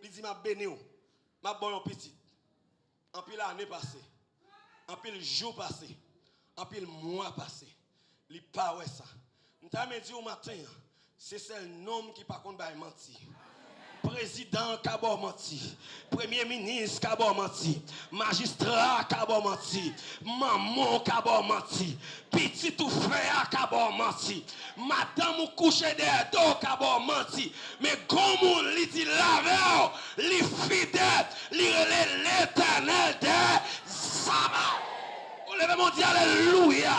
il dit m'a béni m'a bon un petit. En pile année passée, en pile jour passé, en pile mois passé. Il pas ouais ça. M'ta me dit au matin, c'est un homme qui par contre va mentir. Président Kabo menti, premier ministre Kabo menti, magistrat Kabo menti, maman Kabo menti, petit ou frère Kabo menti, madame ou couché des dos Kabo menti, mais comme on lui dit la les fidèles, l'éternel des sabbats. On lève mon Dieu, alléluia.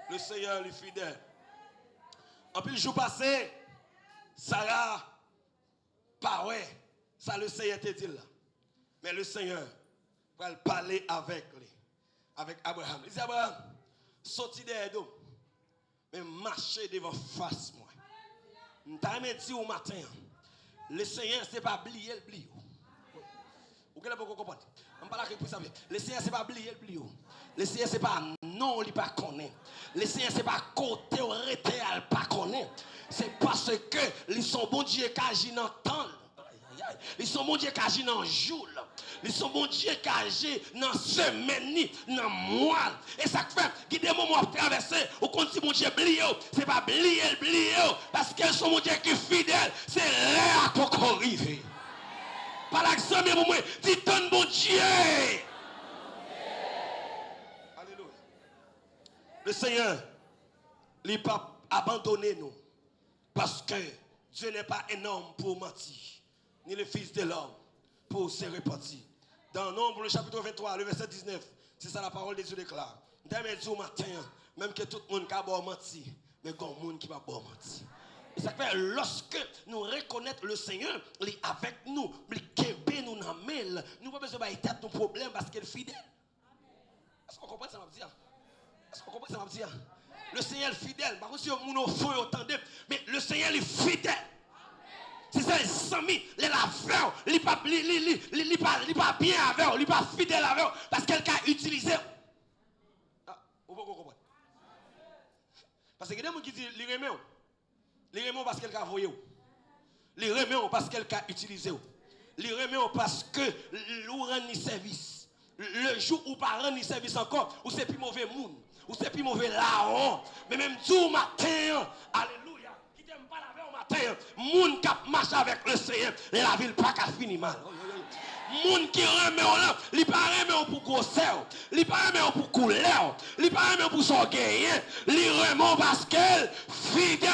Le Seigneur les fidèles. En plus, le jour passé, Sarah, pas ouais, ça le Seigneur te dit là. Mais le Seigneur va parler avec lui, avec Abraham. Il dit Abraham, sorti derrière nous, mais marchez devant face moi. Je dit au matin, le Seigneur, ce n'est pas oublier le blio. Vous pouvez comprendre? On parle avec vous savez. Le Seigneur, ce n'est pas oublier le blio. Le Seigneur, ce n'est pas non, il ne pas connaît. Le Seigneur, ce n'est pas côté ou arrêté, il ne pas connaît. C'est parce que ils sont bon Dieu qui agit dans le temps. Ils sont bon Dieu qui agit dans le jour. Ils sont bon Dieu qui agit dans la semaine, dans le mois. Et ça fait qu'il y a des moments à traverser. Ou quand si bon Dieu blie, ce n'est pas blie, parce qu'ils sont bon Dieu qui est fidèle. C'est là qu'on arrive. Par l'examen, pour moi, dis ton bon Dieu. Alléluia. Le Seigneur, il n'a pas abandonné nous. Parce que Dieu n'est pas un homme pour mentir, ni le fils de l'homme pour se repentir. Dans Nombre, le chapitre 23, le verset 19, c'est ça la parole de Dieu déclare. Demain, Dieu matin, même que tout le monde qui a menti, mais il y a un monde qui va mentir. Et ça fait lorsque nous reconnaissons le Seigneur, il est avec nous, il est nous dans mail, nous pas besoin de tête nos problèmes parce qu'il est fidèle. Est-ce qu'on comprend ça m'a dire? Est-ce qu'on comprend ça m'a dire? Le Seigneur est fidèle. Par contre, si on faut entendre, mais le Seigneur est fidèle. C'est ça, les amis, les laveurs, il n'est pas bien avec eux, il n'est pas fidèle avec eux, parce qu'elle a utilisé. Ah, vous pouvez comprendre. Parce que il y a des gens qui disent, les remet parce qu'elle a envoyé. Les remet parce qu'elle a utilisé. Les remet parce que nous rendons service. Le jour où pas rendre service encore, ou c'est plus mauvais monde. Ou c'est plus mauvais là, mais même tout matin, alléluia, qui t'aime pas la veille au matin, moun qui marche avec le Seigneur, la ville pas qu'à finir mal. Moun qui remet au là, il pas remet pour grosseur, il pas remet pour couleur, il pas remet pour son gain, il remet parce qu'elle fidèle.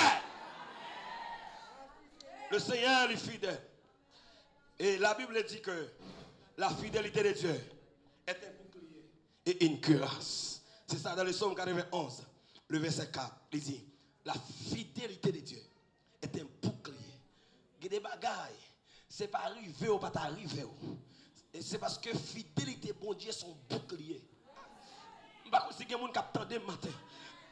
Le Seigneur est fidèle. Et la Bible dit que la fidélité de Dieu est un bouclier et une cuirasse. C'est ça dans le psaume 91, le verset 4. Il dit, la fidélité de Dieu est un bouclier. Il y a des bagailles, c'est pas arrivé ou pas arrivé. Et c'est parce que fidélité, bon Dieu, son bouclier. Je ne sais pas si quelqu'un qui attendait matin.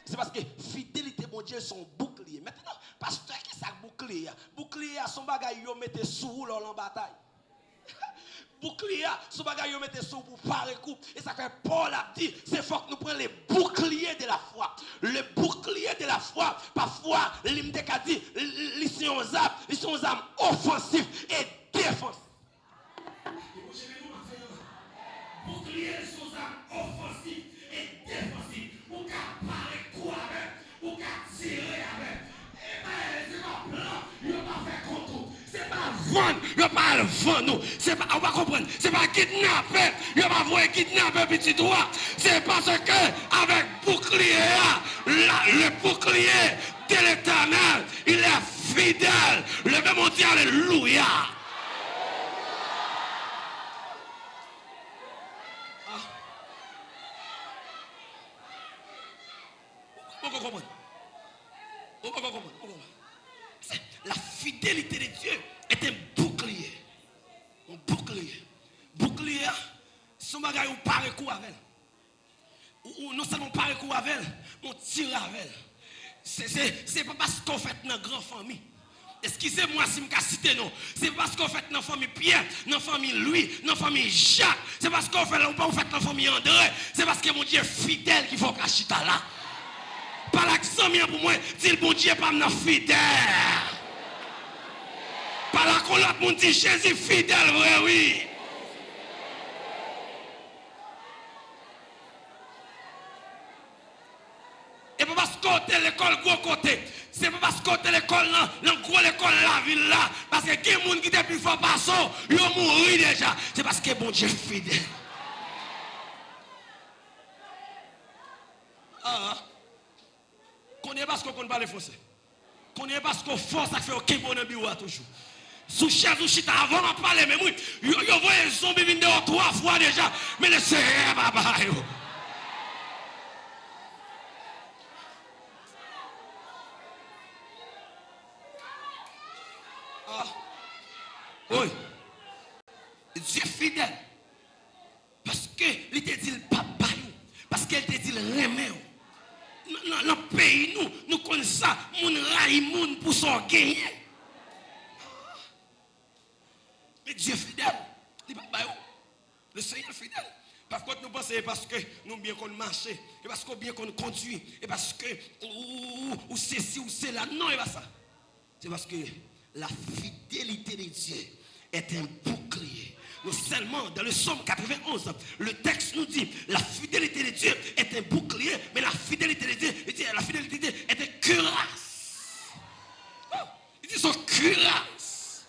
C'est parce que fidélité, bon Dieu, son bouclier. Maintenant, pasteur, qui est ça bouclier? Bouclier, son bagaille, il mette sous en bataille. Bouclier, son bagage yo mette sous pour parer coup. Et ça fait Paul a dit, c'est fort que nous prenions les boucliers de la foi. Le bouclier de la foi, parfois, l'imdek a dit, ils sont aux âmes offensives et défensives. Bouclier sont aux âmes offensives et défensives. Ou qu'à parer coup avec, ou qu'à tirer avec. Et bien, c'est pas plan, il n'a pas fait contre. C'est pas vendre, il n'a pas le vendre. C'est pas, on va comprendre, c'est pas kidnapper, il n'a pas voulu kidnapper petit doigt. C'est parce que, avec bouclier, le bouclier de l'Éternel, il est fidèle. Levez mon Dieu, alléluia. On va comprendre. On va comprendre. La fidélité de Dieu est un bouclier. Un bouclier. Bouclier, son bagage, on parle coup avec elle. Ou non seulement parle coup avec elle, on tire avec elle. C'est pas parce qu'on fait dans une grande famille. Excusez-moi si je cite non. C'est parce qu'on fait dans la famille Pierre, dans la famille Louis, dans la famille Jacques. C'est parce qu'on fait dans la famille André. C'est parce que mon Dieu est fidèle qu'il faut qu'à chita là. Par l'accent pour moi, dit le bon Dieu pas fidèle. Par la qu'on l'autre monde dit Jésus fidèle, vrai, oui. Et pas parce qu'on est l'école gros côté. C'est pas parce qu'on est l'école dans gros l'école la ville là. Parce que il y a des gens qui depuis fort passer, ils ont mouru déjà. C'est parce que bon Dieu fidèle. Ah. Qu'on est parce qu'on ne parle français. Qu'on est parce qu'on force à faire aucun bon bureau toujours. Sous chaise ou chita avant de parler, mais oui, vous voyez les zombies venir 3 fois déjà. Mais le Seigneur, papa. Ah. Oui. Dieu fidèle. Parce qu'il te dit le papa. Parce qu'il te dit le remède. Dans le pays, nous connaissons ça. Nous raillons pour s'en gagner. Mais Dieu fidèle. Le Seigneur fidèle. Par contre, nous pensons parce que nous bien qu'on marche, et parce qu'on bien qu'on conduit, et parce que ou c'est ci ou c'est là. Non, et pas ça. C'est parce que la fidélité de Dieu est un bouclier. Non seulement dans le psaume 91, le texte nous dit la fidélité de Dieu est un bouclier, mais la fidélité de Dieu, la fidélité de Dieu est un cuirasse. Oh, il dit son cuirasse.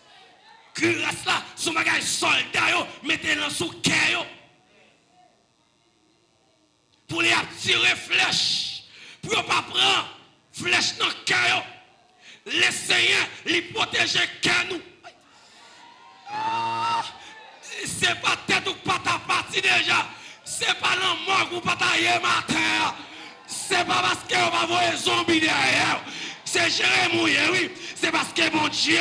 Cuirasse là, son bagage soldat, mettez-le sous cœur. Pour les attirer flèche, pour ne pas prendre flèche dans le cœur. Le Seigneur les protéger cœur nous. C'est pas tête ou pas ta partie déjà. C'est pas la mort ou pas ta matin. C'est pas parce qu'on va voir les zombies derrière. C'est Jérémie, oui. C'est parce que mon Dieu.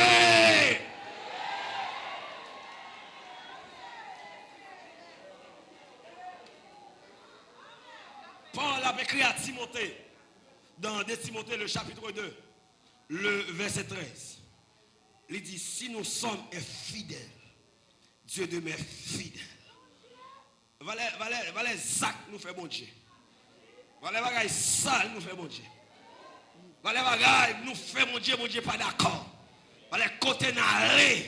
Paul a écrit à Timothée, dans 2 Timothée, le chapitre 2, le verset 13. Il dit, si nous sommes infidèles, Dieu demeure fidèle. Valait Zach nous fait bon Dieu. Valait bagaille sale nous fait bon Dieu. Valait bagaille nous fait bon Dieu pas d'accord. Valait côté n'allez.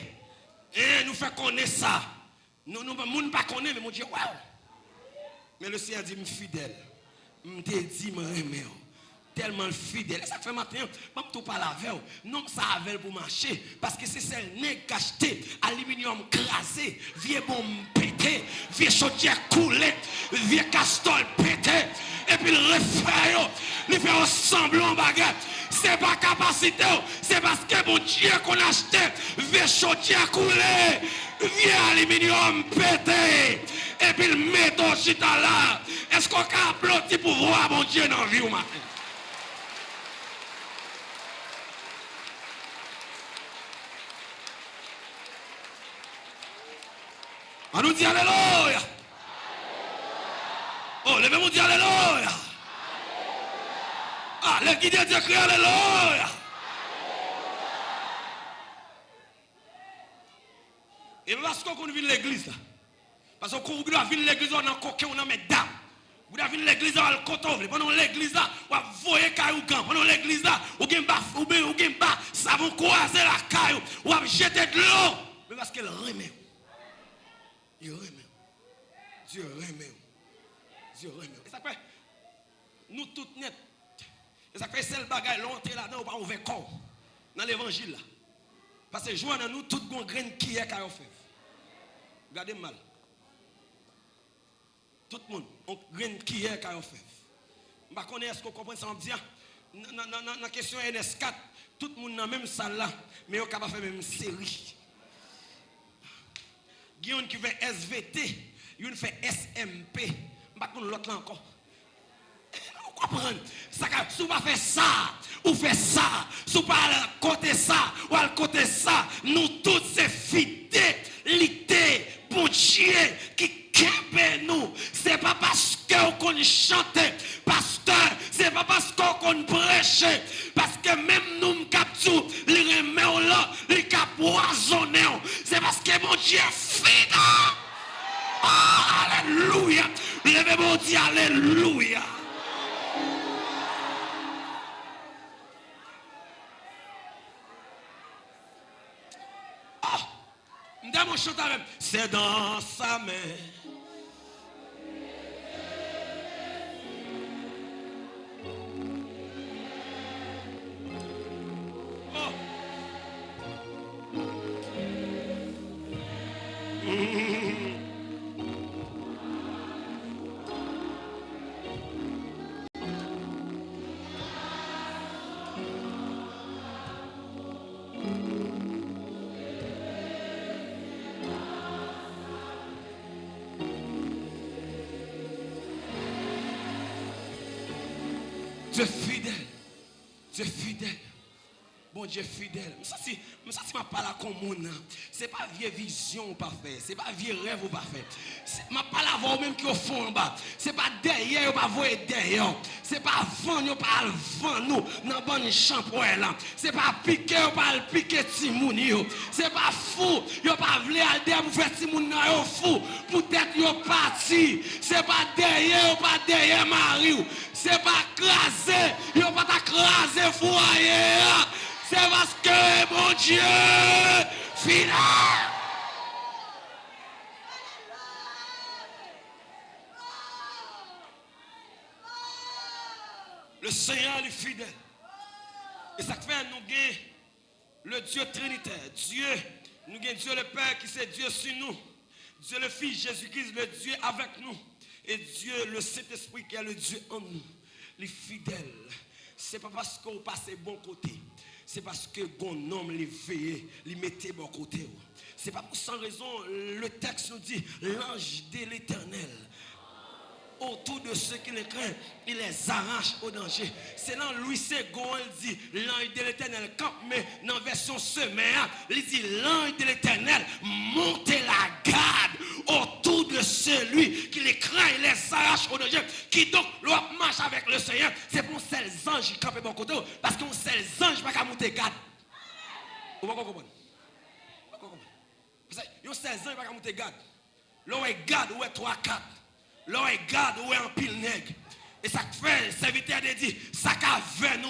Et nous fait connaître ça. Nous ne pas connaître, mais mon Dieu, waouh. Mais le Seigneur dit, fidèle. Je te dis, je tellement fidèle. Ça fait matin, je ne pas la veille. Non, ça avait pour marcher. Parce que c'est celle qui a acheté, aluminium crasé, vieux bombe pété, vieux chaudière coulé, vieux castol pété. Et puis le refait, il fait un semblant baguette. C'est pas capacité, c'est parce que mon Dieu qu'on a acheté, vieux chaudière coulé, vieux aluminium pété. Et puis le met au chita là. Est-ce qu'on peut applaudir pour voir mon Dieu dans la vie ou matin? On nous dit Alléluia. Oh, levez-vous dire Alléluia. Ah, le guide Dieu crie Alléluia. Et parce qu'on vient l'église là. Parce qu'on doit venir l'église, on a coquin, on a mes dames. Vous devez venir l'église, on a le coton. Pendant l'église là, on va voyer caillou camp. Pendant l'église là, on a bas, ça va croiser la caillou. On va jeter de l'eau. Mais parce qu'elle remet. Il remet. Dieu remet. Dieu remet. Et ça fait, nous toutes net. Et ça fait celle bagaille, l'entrée là-dedans, on va ouvrir corps. Dans l'évangile là. Parce que joint dans nous, toutes les graines qui est qu'à fait. Regardez mal. Tout le monde, on graine qui est qu'à fait. Je ne connais pas ce qu'on comprend ça en disant. Dans la question NS4, tout le monde dans la même salle là, mais on est capable de faire même série. Il y a qui fait SVT, il y a qui fait SMP. Je ne connais pas l'autre là encore. Vous comprenez? Si vous ne faites ça, ou faites ça, si vous ne pas côté ça, ou à côté ça, nous tous c'est fidélité, bon Dieu, qui kembe nous. C'est pas parce qu'on chante, pasteur, c'est pas parce qu'on prêche, parce que même nous, capture, les remet là, les capoisonnés, c'est parce que mon Dieu est fidèle. Oh, alléluia. Levez-vous, dit alléluia. M'dame chante avec. C'est dans sa main. Oh. Dieu fidèle. Dieu fidèle. Bon Dieu fidèle. Ça si m'a parlé comme monde. C'est pas vieille vision ou pas fait. C'est pas vieux rêve ou pas fait. M'a parlé avant même qui au fond en bas. C'est pas derrière ou pas voyer derrière. C'est pas vent ou pas vent nous dans bonne champ pour elle. C'est pas piquer ou pas piquer timouni yo. C'est pas fou, yo pas vle al derrière pour faire timoun nan yo fou. Peut-être yo parti. C'est pas derrière ou pas derrière mari. C'est pas crasé, yo pas ta crasé foyer. C'est parce que mon Dieu fidèle. Le Seigneur est fidèle. Et ça fait nous gagnons le Dieu trinitaire. Dieu, nous gagnons Dieu le Père qui c'est Dieu sur nous. Dieu le Fils Jésus-Christ, le Dieu avec nous. Et Dieu le Saint-Esprit qui est le Dieu en nous. Les fidèles. C'est pas parce qu'on passe bon côté. C'est parce que bon homme les veillait, les mettait bon côté. C'est pas pour sans raison, le texte nous dit l'ange de l'Éternel. Autour de ceux qui les craignent, il les arrache au danger. C'est dans Louis II, il dit l'ange de l'Éternel campe, mais dans la version semaine, il dit l'ange de l'Éternel monte la garde autour de celui qui les craint, il les arrache au danger. Qui donc marche avec le Seigneur, c'est pour ces anges qui campent bon côté, parce qu'on ces anges pas qu'à monter garde. Vous ne comprenez pas? Parce que ces anges pas qu'à monter garde. L'on est garde, ou est 3-4. L'on est garde, ou est en pile nègre. Et ça fait, le serviteur de dit, ça qu'avec nous,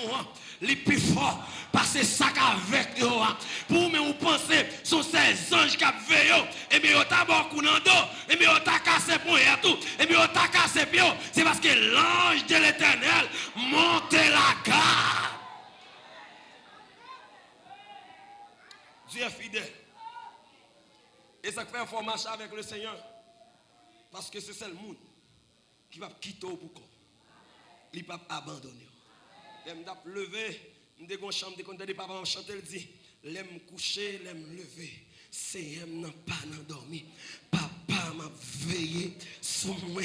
les plus forts, parce que ça qu'avec nous, pour me vous pensez, sont ces anges qui veillent, et bien, ils ont beaucoup dans le dos, et bien, ils ont cassé pour et tout, et bien, ils ont cassé pied, c'est parce que l'ange de l'Éternel monte la garde. Dieu est fidèle. Et ça fait un fort marcher avec le Seigneur. Parce que c'est le monde qui va quitter au boucan. Il va abandonner. Je me lever, je me suis chambre, je me papa chanter, il dit, l'aime coucher, l'aime lever. Seigneur n'a pas dormi. Papa m'a veillé sur moi,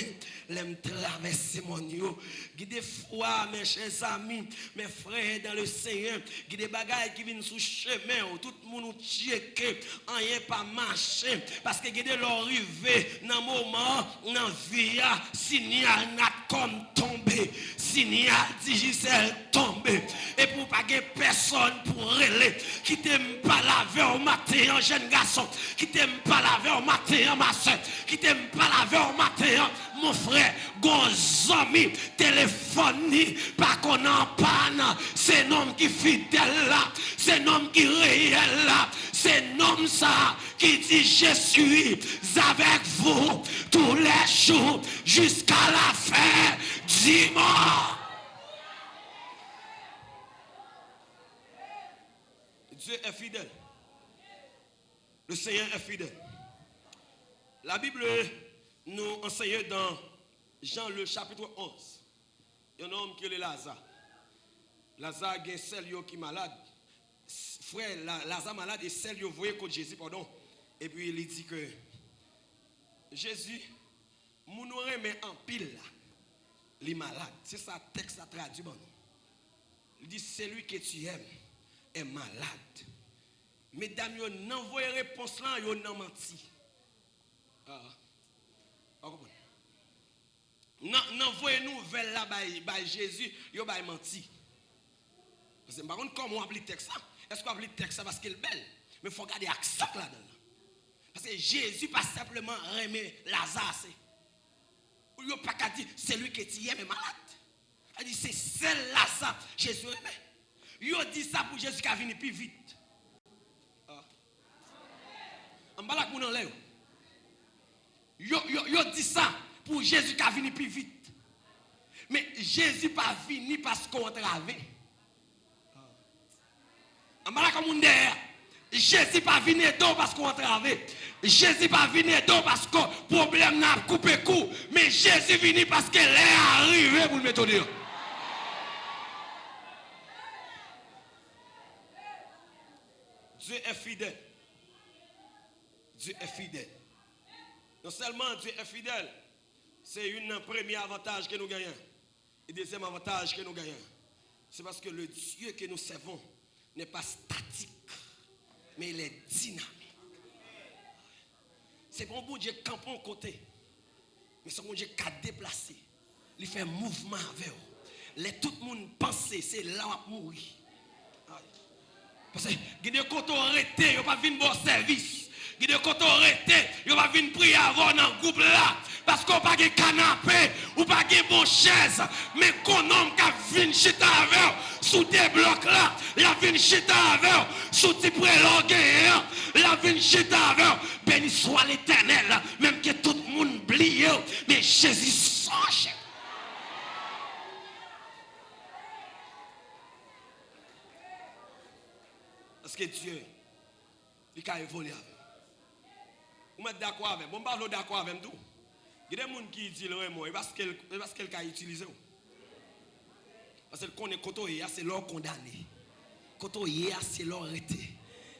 l'aime traverser mon yo. Guide foi, mes chers amis, mes frères dans le Seigneur, guide bagailles qui viennent sous chemin, tout le monde checké, rien pas marché, parce que guide l'arrivée dans moment, dans vie, signal n'a comme tombé, signal digital tombé, et pour pas que personne pour relayer, qui t'aime pas laver au matin, jeune garçon, qui t'aime pas laver au matin, ma soeur, qui t'aime pas laver au matin, mon frère, Gonzami, téléphone, pas qu'on en panne, c'est un homme qui fidèle là, c'est un homme qui réel là, c'est un homme ça qui dit je suis avec vous tous les jours jusqu'à la fin du monde. Dieu est fidèle. Le Seigneur est fidèle. La Bible nous enseigne dans Jean le chapitre 11. Il y a un homme qui est Lazare. Lazare est celle qui est malade. Frère, Lazare malade et celle qui voyait contre Jésus, pardon. Et puis il dit que Jésus, mon aurait mais en pile là. Il est malade. C'est ça le texte à traduit. Il dit celui que tu aimes est malade. Mesdames, vous n'envoyez réponse là, vous n'en menti. N'envoyez-nous vers là, Jésus, vous avez menti. Parce que par contre, comment on appelle le texte ça? Est-ce qu'on appelle le texte ça parce qu'il est belle? Mais il faut garder l'accent là-dedans. Parce que Jésus pas simplement remet Lazare. Il n'a pas qu'à dire celui qui est est malade. Il dit c'est celle Lazare Jésus remet. Il dit ça pour Jésus qui a venu plus vite. En balak moun en l'air. Yo dit ça pour Jésus qui a venu plus vite. Mais Jésus pas venu parce qu'on travaille. En balak moun derrière. Jésus pas venu parce qu'on travaille. Jésus pas venu parce que le problème n'a coupé coup. Mais Jésus venu parce qu'elle est arrivé pour le mettre au Dieu. Dieu est fidèle. Dieu est fidèle. Non seulement Dieu est fidèle, c'est un premier avantage que nous gagnons. Et deuxième avantage que nous gagnons, c'est parce que le Dieu que nous servons n'est pas statique, mais il est dynamique. C'est bon Dieu qui campe en côté, mais c'est bon Dieu qui a déplacé. Il fait un mouvement avec vous. Tout le monde pense c'est là où mourir. Parce que quand on arrête, il n'y a pas de bon service. Quand on arrête, il n'y a pas de prier avant dans le groupe là. Parce qu'on n'a pas de canapé, ou pas de bonne chaise. Mais qu'on homme qui vient chiter avec sous des blocs là, il vient chiter avec sous des prélogues, il vient chiter avec. Béni soit l'Éternel, même que tout le monde oublie, mais Jésus songe. Parce que Dieu, il a évolué avec. Vous êtes d'accord avec moi? Je ne suis pas d'accord avec tout. Il y a des gens qui disent le parce qu'elle a utilisé. Parce que quand on est c'est l'or condamné. Quand on est c'est l'or arrêté.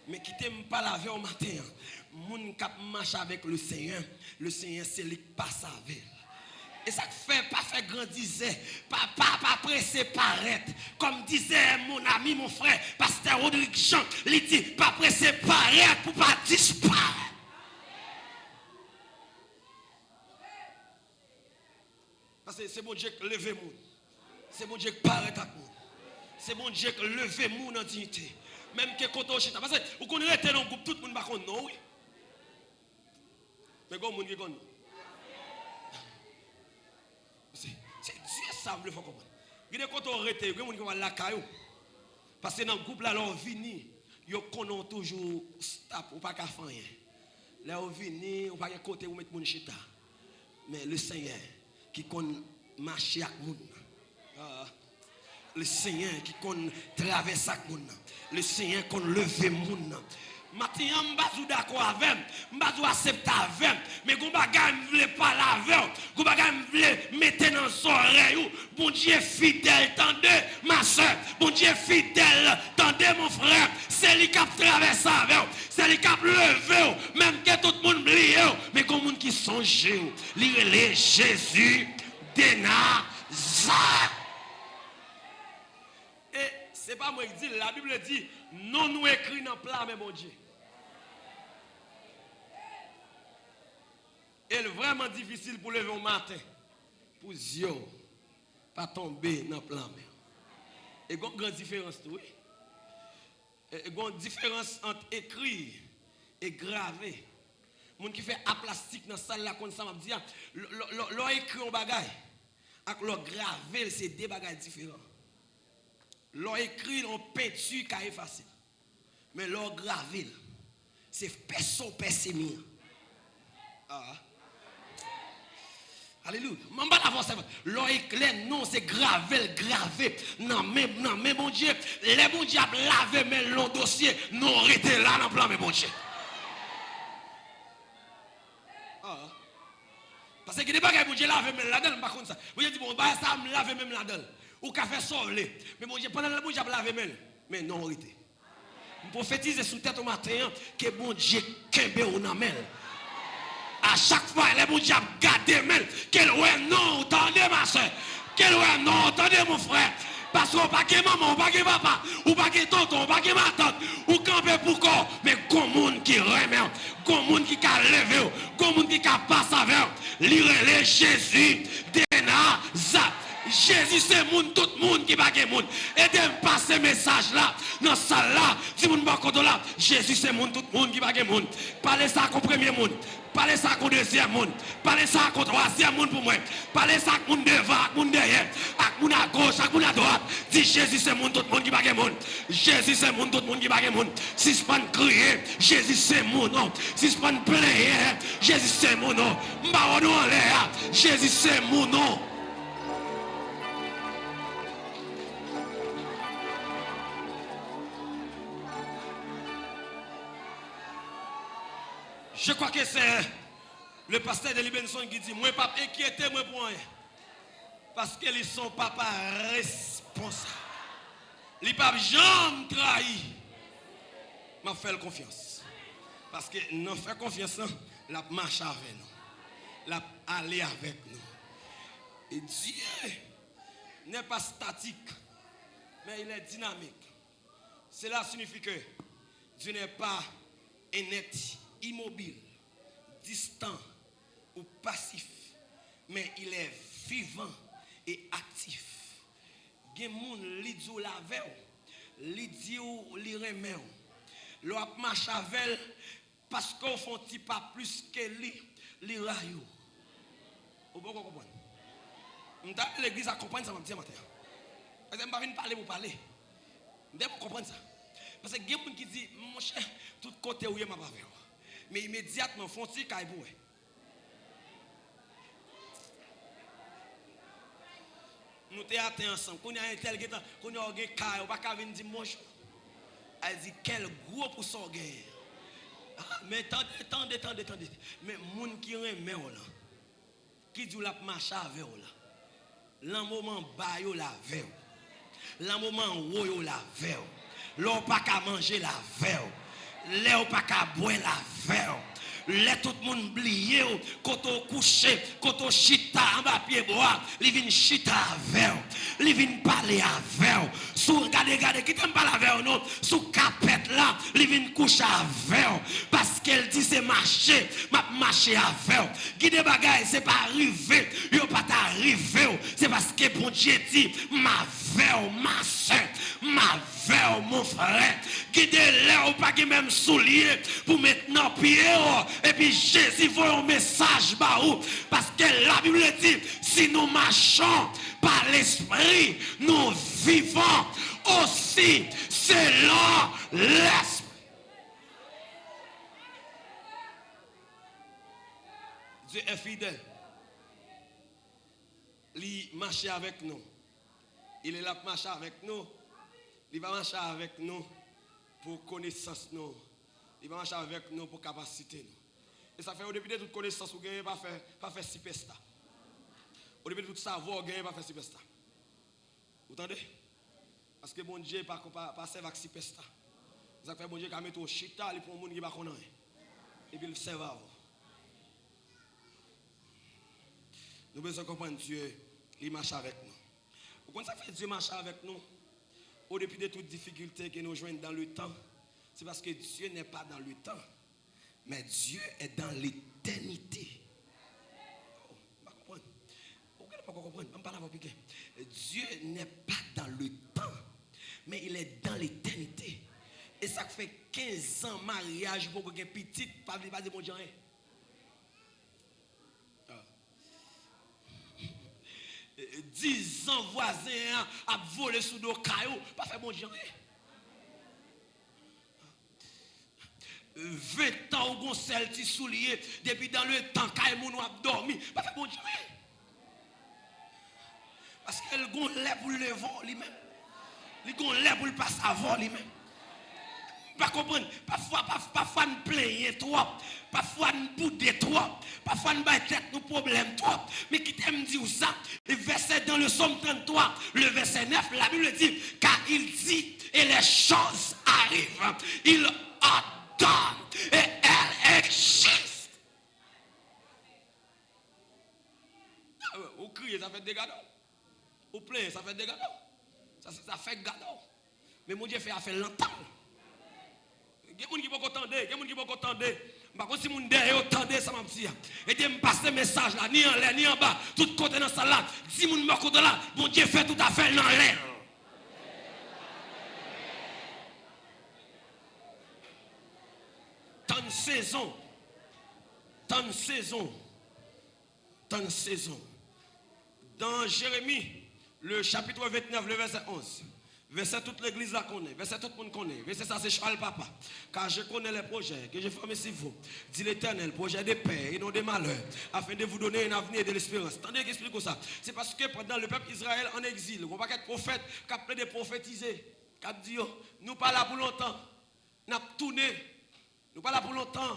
Mais qui t'aime pas laver au matin, moun qui marche avec le Seigneur c'est lui qui passe avec. Et ça fait pas faire grandir, pas pressé paraître. Comme disait mon ami, mon frère, pasteur Rodrigue Jean, il dit pas pressé paraître pour pas disparaître. Parce que c'est bon Dieu qui lève moun. C'est bon Dieu qui paraît à moun. C'est bon Dieu qui lève moun en dignité. Même que quand on chita. Parce que vous connaissez dans le groupe, tout le monde ne connaît pas, oui. Mais quand monde qui connaît. C'est Dieu ça, il faut comprendre. Quand on arrête, il y a des gens qui vont la caillou. Parce que dans le groupe là, leur vini, ils connaissent toujours stop ou pas qu'à faire rien. Leur vini, ou pas qu'à côté ou mettre mon chita. Mais le Seigneur qui connaît marcher avec moun. Le Seigneur qui connaît traverser avec moun. Le Seigneur qui lever moun. Maintenant, je suis d'accord avec, je suis accepté avec, mais je ne veux pas laver, je ne veux mettre dans son oreille. Bon Dieu fidèle, tendez ma soeur, bon Dieu fidèle, tendez mon frère, c'est lui qui a traversé avec, c'est lui qui a levé, même que tout le monde oublie, mais comme monde qui songe, lire Jésus de Nazareth. Et ce n'est pas moi qui dis, la Bible dit, non nous écrit dans le plat, mais mon Dieu. Et c'est vraiment difficile pour lever au matin. Pour Dieu, pas tomber dans le plan. Et il y a une grande différence. Il y a une différence entre écrit et gravé. Les gens qui font un plastique dans la salle, comme ça, m'a dit, l'on écrit un bagage, et l'on gravé, c'est deux bagages différents. L'on écrit, on peinture, c'est facile. Mais l'on gravé, c'est personne pessimiste. Alléluia. Mamba la force. L'eau éclair, non, c'est gravé. Non, mais mon Dieu, les bon Dieu lavé, mais le dossier, non, arrêtez là, dans le plan, mais mon Dieu. Parce que les bagages, mon Dieu, lavé, mais là-dedans, pas comme ça. Vous avez dit, bon, bah, ça me lave même là-dedans. Ou qu'a fait sauver. Mais mon Dieu, pendant le bon Dieu, lavé, mais non, arrêtez. Je prophétise sous tête au matin, que bon Dieu, qu'un ou n'a même. À chaque fois, les bon Dieu gardé même. Quel ouais non, attendez ma soeur. Quel ouais non, attendez mon frère. Parce qu'on pas que maman, on pas que papa, ou pas que tonton, on pas que ma tante, ou camper pour corps. Mais comme monde qui remet, comme monde qui a levé, comme monde qui a passé avec. Lire les Jésus de Nazareth. Jésus c'est monde, tout le monde qui va que monde. Et de passer ce message là. dans la salle là, dis mon côté là, Jésus c'est monde, tout le monde qui va gagner monde. Parlez ça comme premier monde, parlez ça comme deuxième monde, parlez ça comme troisième monde pour moi, parlez ça comme devant, comme derrière, avec mon à gauche, avec mon à droite. Dis Jésus c'est monde, tout le monde qui va gagner monde. Jésus c'est monde, tout le monde qui va gagner monde. Si je pas crier, Jésus c'est mon nom. Si je pas plaier, Jésus c'est mon nom. M'ba non en l'air, Jésus c'est mon nom. Je crois que c'est le pasteur de Libenson qui dit, moi pas inquiété moi pour rien. Parce qu'ils sont papa responsable. Ils ne peuvent jamais trahir. Je fais confiance. Parce que nous faisons confiance, la marche avec nous. La aller avec nous. Et Dieu n'est pas statique, mais il est dynamique. Cela signifie que Dieu n'est pas inerte, immobile, distant ou passif, mais il est vivant et actif. Il y a des gens qui disent la veille, qui disent li remet. L'on marche avec parce qu'on fait pas plus que li rayo. Vous pouvez comprendre? L'église accompagne ça matin. Parce que je ne vais pas parler pour parler. Je vais comprendre ça. Parce que il y a des gens qui disent, mon cher, tout côté où il y a ma baveur. Mais immédiatement, font-ils qu'il y a nous sommes ensemble. Quand il y a un tel qui quand il y a un cas, on va pas venir dire bonjour. Elle dit quel gros pour son guerre. Mais attendez. Mais les gens qui remet là, qui dit la marche avec là, l'un moment bas yo la veille, l'un moment haut yo la veille, l'on pas qu'à manger la veille, l'on pas qu'à boire la veille. Let tout le monde oublier quand on couche, quand on chita en bas pied bois, il vient chita avec, il vient parler avec. Sous regardez qui t'aime pas avec non, sous capette là, il vient coucher avec parce qu'elle dit c'est marcher, m'a marcher avec. Guide bagaille c'est pas arriver, yo pas t'arriver, c'est parce que bon Dieu dit ma veille, ma soeur, ma veille mon frère. Guide là ou pas qui même soulier pour maintenant pied. Et puis Jésus voit un message parce que la Bible dit si nous marchons par l'esprit, nous vivons aussi selon l'esprit. Dieu est fidèle. Il marche avec nous. Il est là pour marcher avec nous. Il va marcher avec nous pour connaissance nous. Il va marcher avec nous pour capacité nous. Et ça fait au début de toute connaissance, vous gagnez pas faire superstar. Au début de tout savoir, vous gagnez pas faire superstar. Vous entendez? Parce que bon Dieu pas servir avec superstar. Ça fait bon Dieu qui a mis au chita, il prend un monde qui va connaître. Et puis il serve à vous. Nous devons comprendre Dieu, il marche avec nous. Pourquoi ça fait Dieu marche avec nous? Au début de toute difficulté que nous joignons dans le temps, c'est parce que Dieu n'est pas dans le temps. Mais Dieu est dans l'éternité. Oh, je ne comprends pas. Comprendre. Je ne parle pas. Dieu n'est pas dans le temps, mais il est dans l'éternité. Et ça fait 15 ans mariage pour que petit pas dire bon Dieu. 10 ans voisin a volé sous nos cailloux, pas faire bon Dieu. 20 ans au gonçel ti soulier depuis dans le temps quand moun a dormi pas fait bon Dieu parce qu'elle gon lèvre pour le vent lui-même il gon lèvre pour le passer avant lui-même pas comprendre parfois nous plaignons trop parfois nous bouder trop parfois nous bailler tête nos problèmes trop mais qui t'aime dire ça le verset dans le psaume 33 le verset 9 la Bible dit car il dit et les choses arrivent il donne et elle existe. Vous criez, ça fait des gâteaux. Vous plaignez, ça fait des gâteaux. Ça fait gâteau. Mais mon Dieu fait affaire longtemps. Il y a des gens qui vont attendre. Il y a des gens qui vont attendre. Par contre, si mon derrière attendez, ça m'a dit. Et de me passer message là, ni en l'air, ni en bas, tout côté dans ça là. Si mon côté là, mon Dieu fait tout à fait dans l'air. tant saison. Tant saison. Tant saison. Dans Jérémie, le chapitre 29, le verset 11. Verset toute l'église la connaît, verset tout le monde connaît. Verset ça c'est Charles Papa. Car je connais les projets que j'ai formés sur vous. Dit l'Éternel, projet de paix et non de malheur, afin de vous donner un avenir et de l'espérance. Attendez qu'il explique ça. C'est parce que pendant le peuple Israël en exil, on va pas être prophète, qui a plein de prophétiser, qui a dit, nous pas là pour longtemps, nous avons tourné, nous pas là pour longtemps,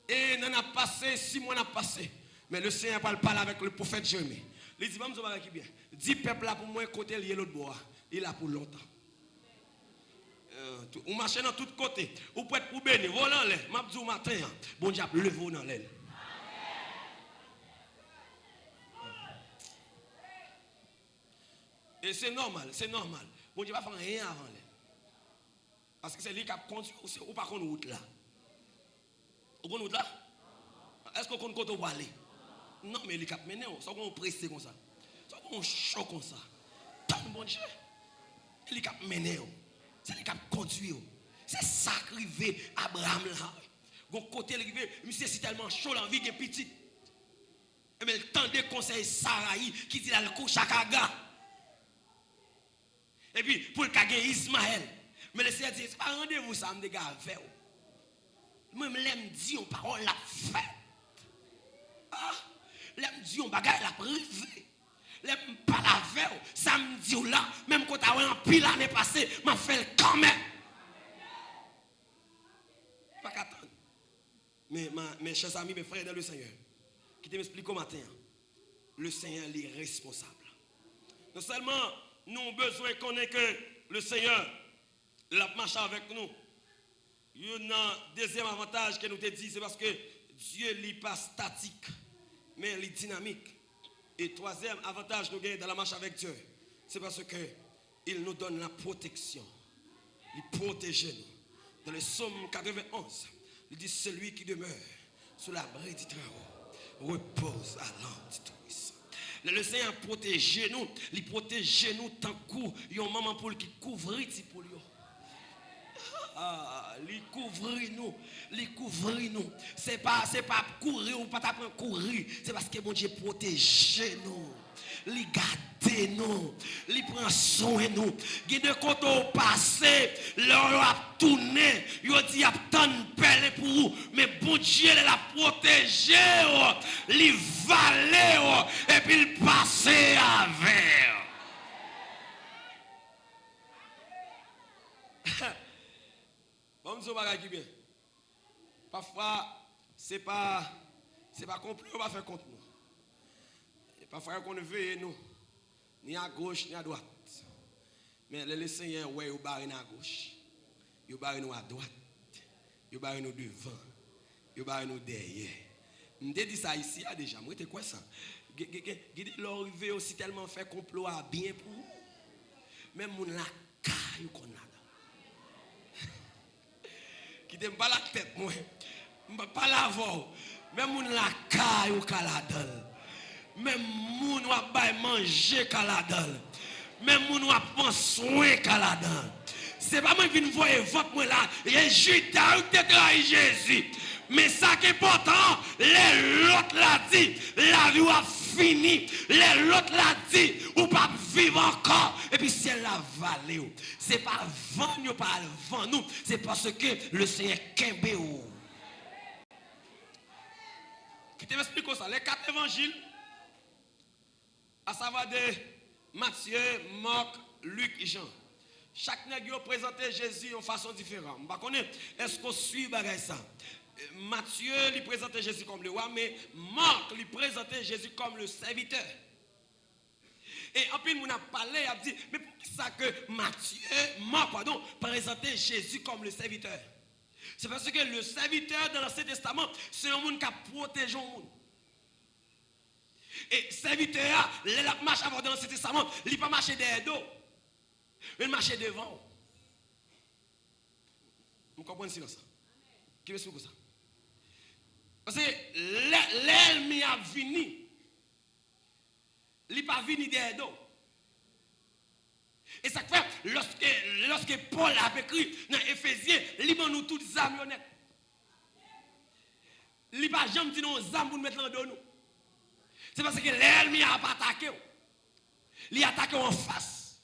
et nous avons passé, 6 mois nous avons passé. Mais le Seigneur parle avec le prophète Jérémie. Il dit, vamos qui bien. 10 peuples là pour moi, côté lié l'autre bois. Il est là pour longtemps. Ou marchez dans tous côtés. Ou pouvez être pour bénir. Volant l'air. M'a dit au matin. Bon Dieu, levez-vous dans l'aile. Et c'est normal, c'est normal. Bon Dieu va faire rien avant l'aile. Parce que c'est lui qui a conduit ou pas qu'on route là. Ou qu'on route là? Est-ce qu'on compte côté où aller? Non, mais il a mené. Ça qu'on presse comme ça. Ça qu'on choque comme ça. Tant bon Dieu. Il a mené. C'est lui qui a conduit. C'est ça qui arrive Abraham là. Gon côté arrivé, monsieur c'est tellement chaud l'envie que petit. Mais le temps de conseil Saraï qui dit là le couche à Kaga. Et puis pour le Kaga Ismaël. Mais le Seigneur dit c'est pas rendez-vous ça me dégage avec. Moi me dit on parole la fait. Ah, l'aime dit on bagaille la privé. L'aime pas la veille, samedi là, même quand tu as un pile l'année passée, m'a fait quand même. Pas qu'attendre. Mais mes chers amis, mes frères dans le Seigneur, qui te m'explique au matin, le Seigneur est responsable. Non seulement nous avons besoin de connaître que le Seigneur la marche avec nous. Il y a un deuxième avantage que nous te dit, c'est parce que Dieu n'est pas statique, mais il est dynamique. Et troisième avantage nous gagnons dans la marche avec Dieu, c'est parce qu'il nous donne la protection. Il protège nous. Dans le psaume 91, il dit celui qui demeure sous l'abri du Très-Haut repose à l'ombre du Tout-Puissant. Le Seigneur protège nous, il protège nous tant qu'il y a un moment pour qui couvre pour lui. Ah, les couvrir nous, c'est pas courir ou pas t'apprendre courir, c'est parce que bon Dieu protège nous, les garde nous, les prend soin nous. Guide quand on passe, leur a tourné, il dit a tant pelle pour vous, mais bon Dieu l'a protégé, les valer et puis il passe avec. Bon, nous avons dit bien. Parfois, c'est pas complet, on va faire contre nous. Et parfois, on ne veut nous, ni à gauche, ni à droite. Mais le Seigneur, ouais, il barre à gauche, il barre nous à droite, il barre nous devant, il barre nous derrière. Je dit ça ici déjà, moi, c'est quoi ça? L'arrivée aussi tellement fait complot à bien pour vous. Même mon la caille qu'on a. Qui t'aime pas la tête, moi. Pas la voix. Même moun la caille ou kaladal. Même moun ou a manger kaladal. Même moun ou a prendre soin kaladal. C'est pas moi qui viens voir votre moi là. Et Judas ou te trahi Jésus. Mais ça qui est important, les l'autre l'a dit, la vie a fini. Les l'autre l'a dit, ou pas vivre encore. Et puis si elle a valé, c'est pas vent nous, pas vent nous, c'est parce que le Seigneur kembe ou. Qui te m'explique ça? Les 4 évangiles, à savoir de Matthieu, Marc, Luc et Jean. Chaque nègre présentait Jésus en façon différente. Est-ce qu'on suit ça? Matthieu lui présentait Jésus comme le roi, mais Marc lui présentait Jésus comme le serviteur. Et en plus, on a parlé, il a dit, mais pour ça que Marc, présentait Jésus comme le serviteur? C'est parce que le serviteur dans l'Ancien Testament, c'est un monde qui a protégé le monde. Et serviteur, il marche avant dans l'Ancien Testament, il ne pas marcher derrière dos, il marche devant. Vous comprenez ça? Qui veut expliquer ça? Parce que l'ennemi a venu. Il n'est pas venu derrière dos. Et ça fait, lorsque Paul a écrit dans Éphésiens, il nous toutes amionnettes. Il n'y a pas jamais dit non zam pour nous mettre dans dos nous. C'est parce que l'ennemi a pas attaqué. Il a attaqué en face.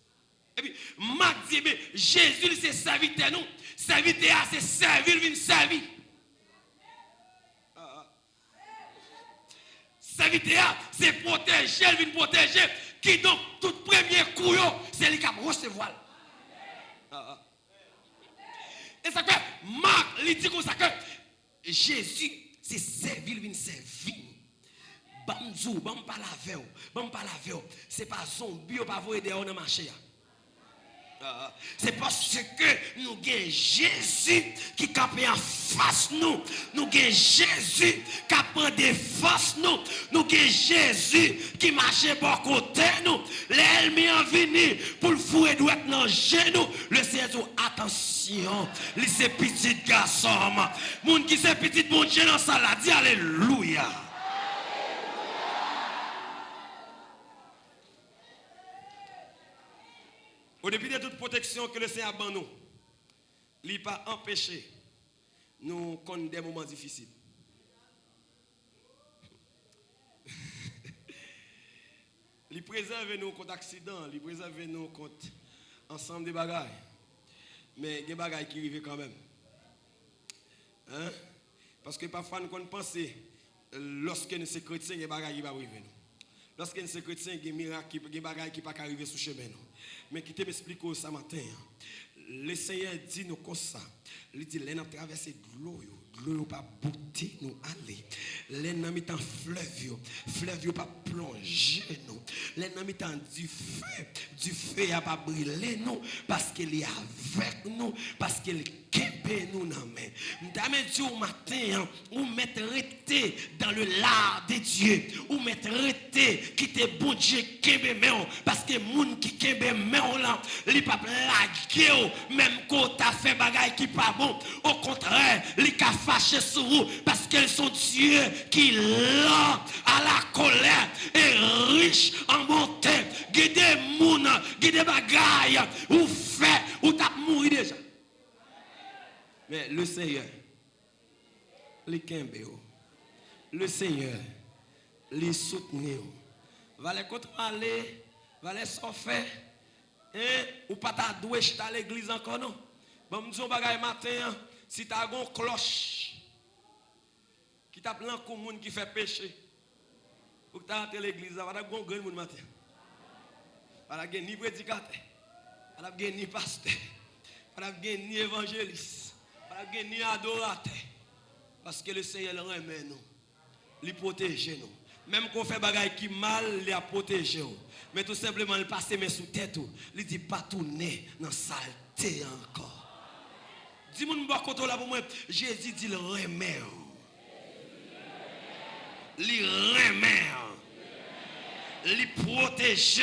Et puis, Marc dit, mais Jésus, c'est serviteur nous. Serviteur, c'est servir, il vient servir. Serviteur, c'est protéger, il vient protéger. Qui donc, tout premier coup, c'est lui qui a recevoir. Et ça fait, Marc, il dit comme ça que Jésus, c'est servir, il vient servir. Bamzou, bam pas la veille, c'est pas zombie, ou pas voyer dehors dans le marché. C'est parce que nous avons Jésus qui campe en face nous. Nous avons Jésus qui prend des forces nous. Nous avons Jésus qui marche par côté nous. L'ennemi est venu pour le fouet doit être dans le genou. Le Seigneur, attention, c'est petit garçon. Moun qui c'est petit bon Dieu dans ça la dit alléluia. Au début de toute protection que le Seigneur a nous, il n'a pas empêché nous contre des moments difficiles. Il préserve nous contre accidents, il préserve nous contre ensemble de bagailles. Mais il y a des bagailles qui arrivent quand même. Hein? Parce que parfois nous pensons, lorsque nous sommes chrétiens, il y a des bagailles qui vont arriver. Lorsque nous sommes chrétiens, il y a des miracles, il y a des bagailles qui ne peuvent pas arriver sur le chemin. Mais qui te m'explique ça matin. Le Seigneur dit nous comme ça. Il dit, les n'a traversé de l'eau pas bouter nous aller. Les n'a mis en fleuve pas plonger nous. Les n'a mis en du feu a pas brûler nous parce qu'il est avec nous, parce qu'il kembe nous dans main. M'dame dit au matin, ou mettre rester dans le lard de Dieu, ou mettre rester quitter bon Dieu kembe main parce que moun qui kembe main là, li pas plaguer même quand t'as fait bagaille qui pas bon, au contraire, li ka fâché sur vous parce qu'ils sont Dieu qui lent à la colère et riche en bonté. Guidez moun, guidez bagaille ou fait ou t'as mouru déjà. Mais le Seigneur, les Kembéo, le Seigneur, les soutenir, va les contrôler, va les sauver, ou pas ta doué à l'église encore non. Bon, nous disons bagaille matin, si tu as une cloche qui t'a plein de monde qui fait péché, ou que tu as l'église, va avoir un grand monde matin. Pas la ni prédicateur, pas la ni pasteur, pas la ni évangéliste. Ni adorateur. Parce que le Seigneur le remet nous. Il protège nous. Même qu'on fait bagaille qui mal, il a protégé nous. Mais tout simplement, il passe mes sous tête. Il dit pas tourner dans la saleté encore. Dis-moi, quand là pour moi, Jésus dit le remet. Il remet. Il protège.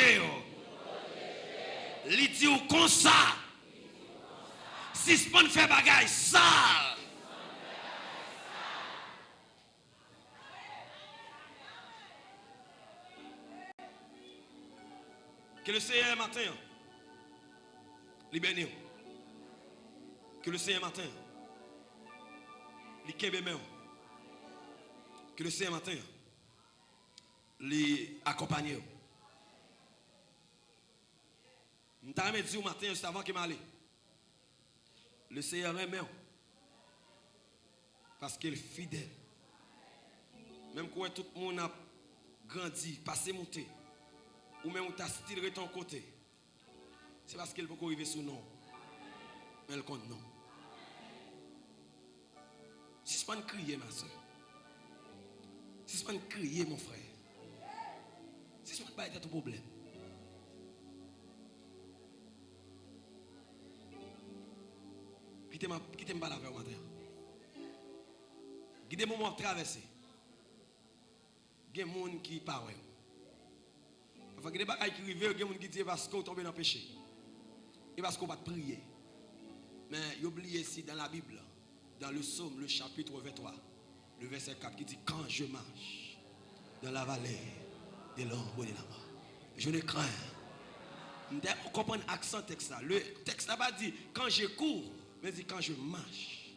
Il dit comme ça. Si ce pas fait bagaille sale. Que le Seigneur matin libère nous. Que le Seigneur matin li kembe men. Que le Seigneur matin li accompagne. M'ta me dit au matin juste avant que m'aller. Le Seigneur aime parce qu'il est fidèle. Même quand tout le monde a grandi, passé, monté, ou même tu as stylé ton côté, c'est parce qu'il peut arriver sous nom. Mais il compte non. Si ce n'est pas crier, ma soeur, si ce n'est pas crier, mon frère, si ce n'est pas être ton problème. Quittez ma la au matin. Guidez moi à traverser. Il y a des gens qui parlent. Il y a des gens qui arrivent, il y a des gens qui disent parce qu'on tombe dans le péché. Et parce qu'on va prier. Mais oubliez ici dans la Bible, dans le psaume, le chapitre 23, le verset 4 qui dit quand je marche dans la vallée de l'ombre de la mort, je ne crains. On comprend l'accent texte là. Le texte là pas dit quand je cours. Mais dit quand je marche,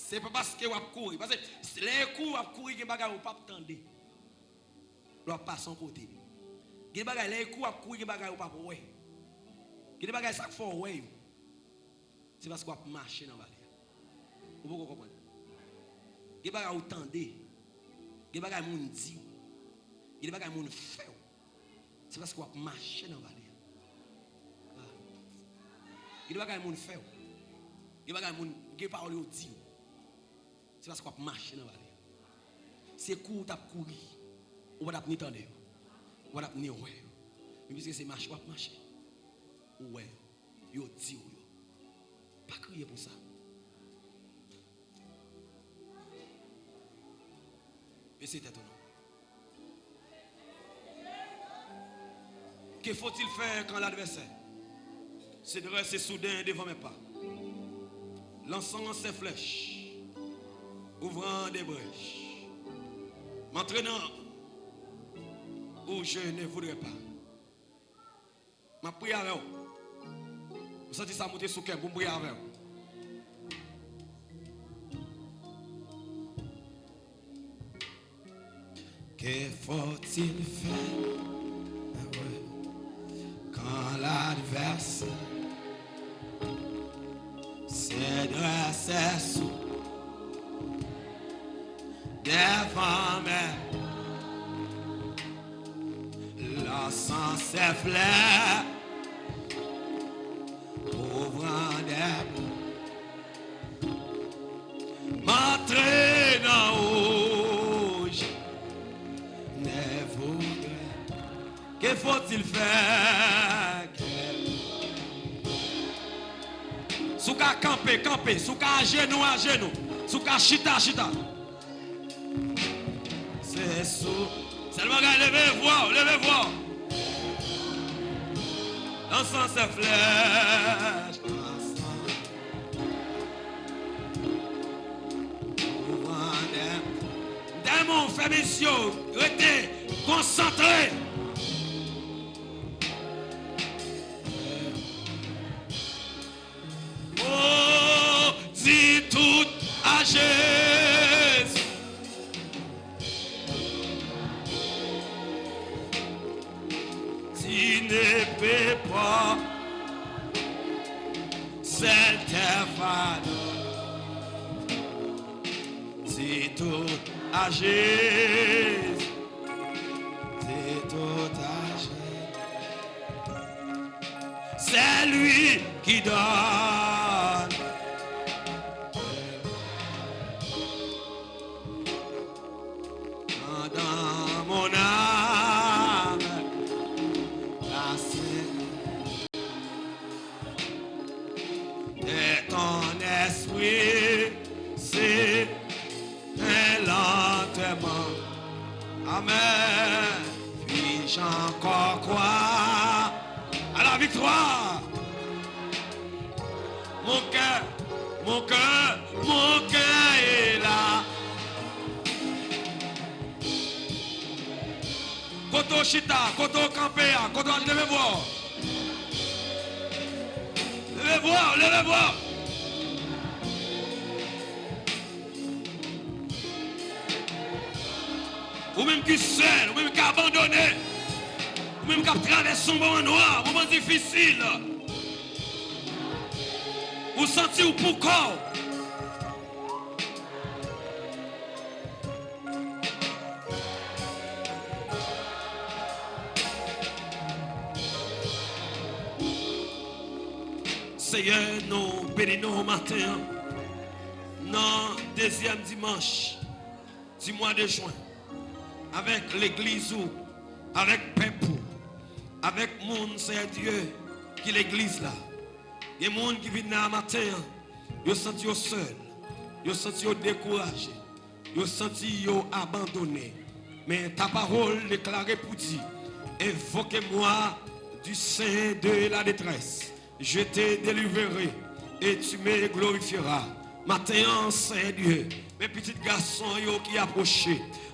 C'est pas parce que vous courir. Parce que les coups, vous courir, vous ne pouvez pas attendre. Vous pas son côté. Les coups, vous courir, vous ne pouvez pas voir. Les bagages, ça faut voir. C'est parce que vous marchez dans la vallée. Vous pouvez comprendre. Les bagages, vous tendez. Les bagages, vous dites. Les bagages, vous faites. C'est parce que vous marchez dans la vallée. Les bagages, vous faites. Les bagages, vous parlez au dit. C'est parce qu'on marche dans la vallée. C'est court, tu as couru. On va t'appeler tendre. On va t'appeler ouais. Mais puisque c'est marche, on va marcher. Ouais. Yo dit. Pas crier pour ça. Mais c'est étonnant. Que faut-il faire quand l'adversaire se dresse soudain devant mes pas, lançant ses flèches, ouvrant des brèches, m'entraînant où je ne voudrais pas. Ma prière avec vous. Vous sentez ça monter sous le cœur pour prier avec vous. Que faut-il faire quand l'adversaire se dresse sous devant mes, lançant ses flèches, ouvrant des bouts, m'entraînant où je ne voudrais. Que faut-il faire? Souka camper, souka à genoux, souka chita. C'est sous. Seulement, levez voir. Dansant ses flèches. Démon, fait mission, restez concentrés. Oh, dis tout à Jésus. Tu ne peux pas, c'est ta femme. C'est tout à Jésus. C'est tout à Jésus. C'est lui qui donne. Dans mon âme, et ton esprit, c'est lentement. Amen. Puis-je encore croire à la victoire? Mon cœur est là. Koto chita, koto campéa, koto levez voir. Levez voir. Ou même qui seul, ou même qui abandonné, ou même qui traverse un moment noir, un moment difficile. Ou senti ou pour corps. Seigneur, nous bénissons matin, non, deuxième dimanche du mois de juin, avec l'église ou, avec peuple, avec monde, Seigneur Dieu, qui l'église là. Il y a des gens qui viennent là matin, ils sont sentis seuls, ils sont sentis découragés, ils sont sentis abandonnés. Mais ta parole déclarée pour dire, invoquez-moi du sein de la détresse. Je te délivrerai et tu me glorifieras. Matin, Saint Dieu, mes petits garçons qui approchent.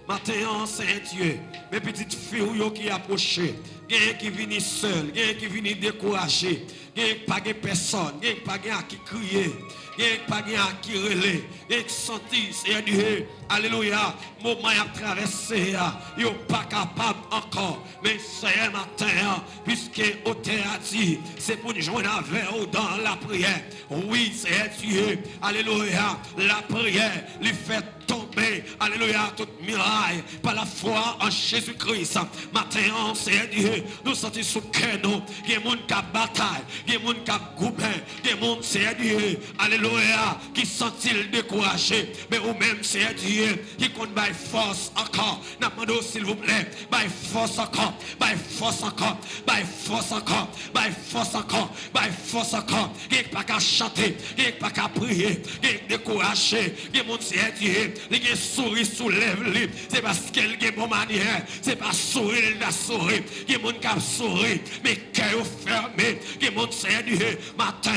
Matin, Saint Dieu, mes petites filles qui approchent. Quelqu'un qui vient seul, quelqu'un qui vient découragé, il n'y a pas de personne, il n'y a pas de qui crier, il n'y a pas de qui relais, il y a qui sentir, Seigneur Dieu, alléluia, moment à traverser, il n'est pas capable encore, mais Seigneur matin, puisque au théâtre dit, c'est pour nous joindre avec vous dans la prière. Oui, Seigneur Dieu, alléluia, la prière, lui fait tomber, alléluia, toute muraille par la foi en Jésus-Christ. Matin, Seigneur Dieu, nous sentons sous cœur, nous, il y a des gens qui bataille, il y a des gens qui goubin, il y a des gens, Seigneur Dieu, alléluia, qui sont-ils découragés, mais ou même, Seigneur Dieu, qui compte by force encore. N'a pas demandé, s'il vous plaît, by force encore, by force encore, by force encore, by force encore, by force encore. Il n'y a pas qu'à chanter, il n'y a pas qu'à prier, il n'y a découragé, il y a des gens, Seigneur Dieu, il y a souris sous lèvres, c'est parce qu'elle a une bonne manière, c'est pas sourire, la souris, il y a des gens qui sourire, mais cœur fermé, il y a des gens, Seigneur Dieu, matin,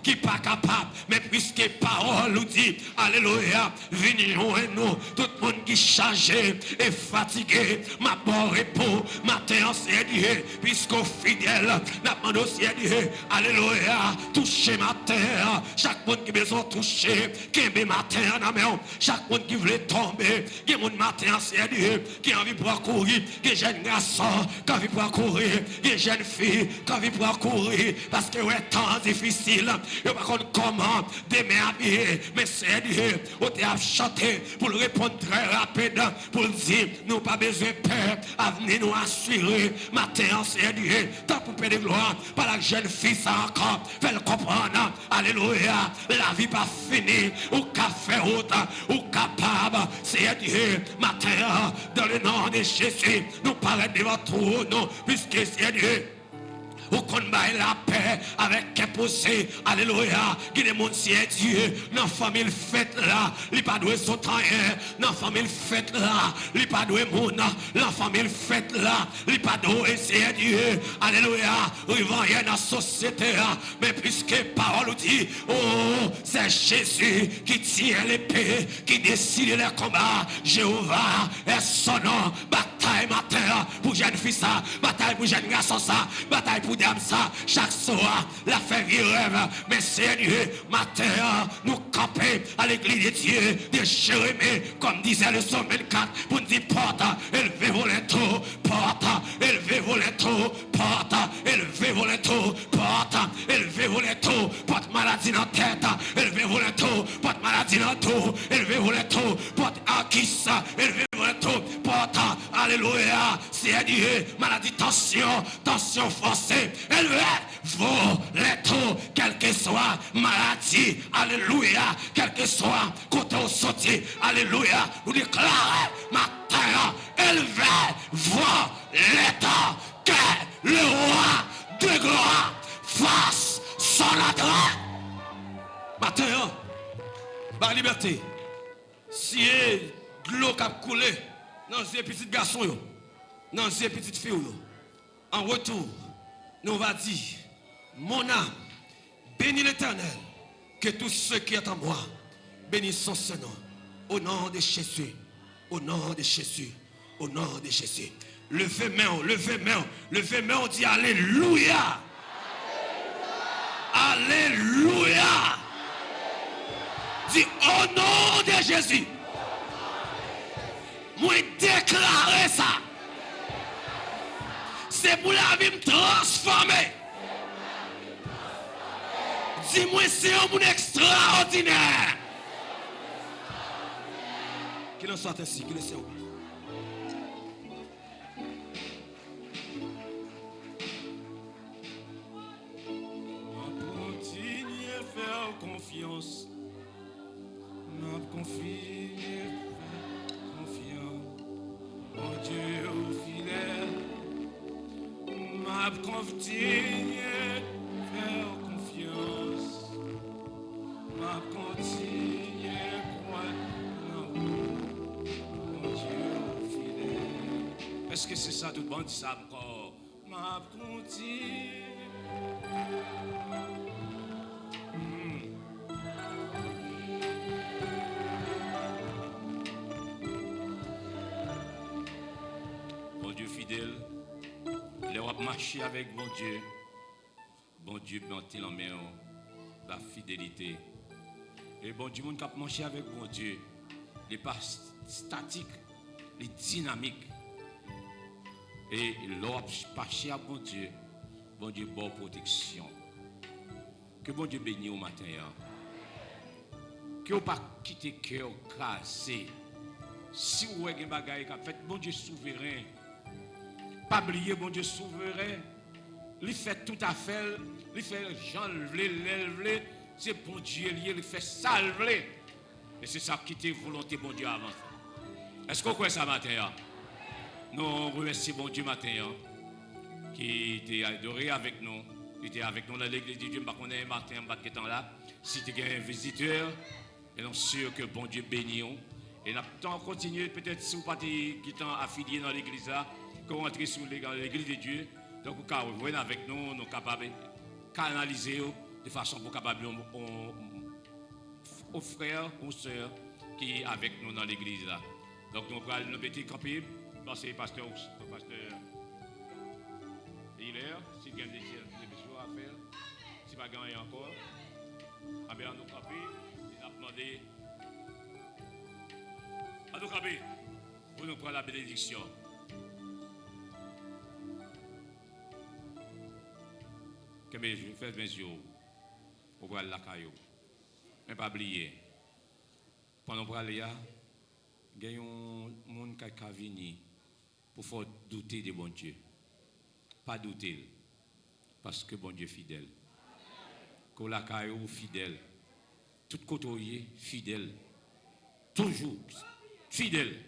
qui pas capable, mais puisque parole nous dit, alléluia, venez nous, tout le monde qui est chargé et fatigué, ma bonne repos, matin, Seigneur Dieu, puisqu'au fidèle, n'a pas de Seigneur Dieu, alléluia, toucher matin, chaque monde qui a besoin de toucher, qui est matin, chaque monde qui veut tomber, qui est mon matin, Seigneur Dieu, qui a envie de courir, qui est jeune garçon, qui a envie de courir, qui est jeune fille, qui a envie de courir, parce que ouais, temps difficile, je ne sais pas comment demain habiller, mais Seigneur Dieu, on t'a chanté pour le répondre très rapide, pour dire, nous pas besoin de peur, à venir nous assurer, matin, Seigneur Dieu, tant pour paix de gloire, par la jeune fille, ça encore, fait le comprendre, alléluia, la vie pas finie, ou qu'a fait autant, ou capable, Seigneur Dieu, matin, dans le nom de Jésus, nous parlons devant tout, nous, puisque Seigneur Dieu, ou qu'on baille la paix avec qu'un poussé, alléluia, qui démontre si Dieu, dans la famille fête là, il pas doué son temps, dans la famille fête là, il pas doué mon, dans la famille fête là, il pas doué c'est Dieu, alléluia, il va rien dans la société, mais puisque parole dit, oh, c'est Jésus qui tient l'épée, qui décide les combats, Jéhovah est son nom, bataille matin, pour jeune fille ça, bataille pour jeune garçon ça, bataille pour ça, chaque soir, la fait vivre rêve, mais Seigneur, matin, nous camper à l'église de Dieu, de Jérémie, comme disait le psaume 24, pour nous dire porte, élevez vos lettres, porte, élevez vos lettres, porte, élevez vos lettres, porte, élevez vos lettres, porte maladie dans la tête, élevez vos lettres, porte maladie dans le dos, élevez vos lettres, porte acquis, élevez vos lettres, porte, alléluia, Seigneur, maladie, tension forcée, élevez vos lettres, quelle que soit maladie, alléluia, quel que soit côté au sorti, alléluia, nous déclarons matin, élevez vos lettres, que le roi de gloire fasse son adresse. Matin, par liberté, si de l'eau qui a coulé dans ces petits garçons, dans ces petites filles, en retour, nous va dire, mon âme, bénis l'Éternel, que tous ceux qui sont en moi, bénissent son nom, au nom de Jésus, au nom de Jésus, au nom de Jésus. Levez main, levez main, levez main, on dit alléluia. Alléluia. Dis au nom de Jésus. Moi déclarer ça. C'est pour la vie me transformer. Dis-moi c'est un monde extraordinaire. Qu'il en soit ainsi, qu'il le soit. Continue à faire confiance. M'a confié, confiance. Mon Dieu fidèle. M'a continué faire confiance. M'a continué croire en mon Dieu fidèle. Est-ce que c'est ça tout le monde dit ça encore? M'a continué. Bon Dieu fidèle. Les va marcher avec bon Dieu Dieu mettait en main la fidélité. Et bon Dieu, monde qui a marché avec bon Dieu, il n'est pas statique, il est dynamique. Et l'objet marché avec bon Dieu, bonne protection. Que bon Dieu bénisse au matin. Que vous ne pas quitter cœur cassé. Si vous avez des bagailles qui fait, bon Dieu souverain. Pas oublier, bon Dieu souverain. Il fait tout à fait. Il fait j'enlever, l'élever. C'est bon Dieu lié, il fait salver. Et c'est ça qui était volonté, bon Dieu, avant. Est-ce qu'on croit ça matin? Nous remercions bon Dieu matin, qui était adoré avec nous. Qui était avec nous dans l'église de Dieu. Je ne sais pas qu'on est matin, en là. Si tu es un visiteur, et nous sommes sûrs que bon Dieu bénit. Et nous allons continuer, peut-être si vous n'êtes pas affilié dans l'église là, que vous entrez sur l'église de Dieu. Donc vous pouvez revenir avec nous, nous sommes capables de canaliser de façon pour capable aux frères, aux sœurs qui sont avec nous dans l'église là. Donc nous allons nous mettre campé, parce que pasteur Hilaire, s'il y a des choses à faire, si pas gagné encore, à nous camper, il a demandé à nous camper pour nous prendre la bénédiction. Que mes yeux, faites mes yeux, pour voir la caillou. Mais pas oublier, pendant qu'on aller là, il y a un monde qui a venu pour faire douter de bon Dieu. Pas douter, parce que bon Dieu est fidèle. Que la caillou fidèle, tout côté fidèle, toujours fidèle,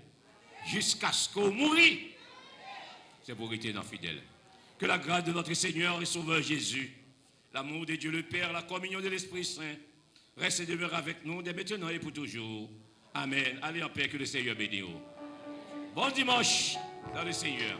jusqu'à ce qu'on mourit. C'est pour rester dans fidèle. Que la grâce de notre Seigneur et Sauveur Jésus, l'amour de Dieu le Père, la communion de l'Esprit Saint, reste et demeure avec nous dès maintenant et pour toujours. Amen. Allez en paix, que le Seigneur bénisse. Bon dimanche dans le Seigneur.